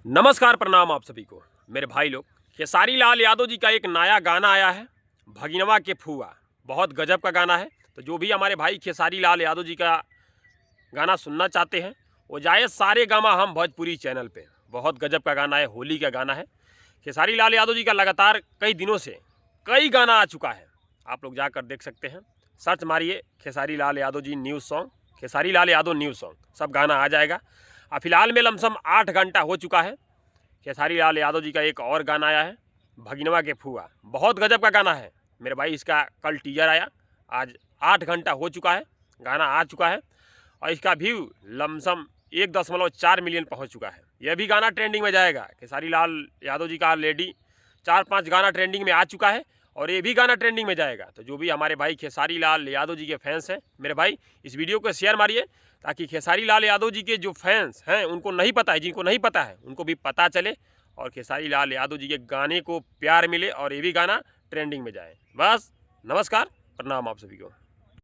नमस्कार, प्रणाम आप सभी को मेरे भाई लोग। खेसारी लाल यादव जी का एक नया गाना आया है, भगिनवा के फुआ। बहुत गजब का गाना है। तो जो भी हमारे भाई खेसारी लाल यादव जी का गाना सुनना चाहते हैं वो जाए सारे गामा हम भोजपुरी चैनल पे। बहुत गजब का गाना है, होली का गाना है। खेसारी लाल यादव जी का लगातार कई दिनों से कई गाना आ चुका है, आप लोग जाकर देख सकते हैं। सर्च मारिए Khesari Lal Yadav ji news song, Khesari Lal Yadav news song, सब गाना आ जाएगा। फिलहाल में लमसम 8 घंटा हो चुका है। खेसारी लाल यादव जी का एक और गाना आया है, भगिनवा के फुआ। बहुत गजब का गाना है मेरे भाई। इसका कल टीजर आया, आज 8 घंटा हो चुका है, गाना आ चुका है और इसका व्यू लमसम 1.4 मिलियन पहुंच चुका है। यह भी गाना ट्रेंडिंग में जाएगा। खेसारी लाल यादव जी का ऑलरेडी 4-5 गाना ट्रेंडिंग में आ चुका है और ये भी गाना ट्रेंडिंग में जाएगा। तो जो भी हमारे भाई खेसारी लाल यादव जी के फैंस हैं मेरे भाई, इस वीडियो को शेयर मारिए ताकि खेसारी लाल यादव जी के जो फैंस हैं उनको नहीं पता है, जिनको नहीं पता है उनको भी पता चले और खेसारी लाल यादव जी के गाने को प्यार मिले और ये भी गाना ट्रेंडिंग में जाए। बस नमस्कार, प्रणाम आप सभी को।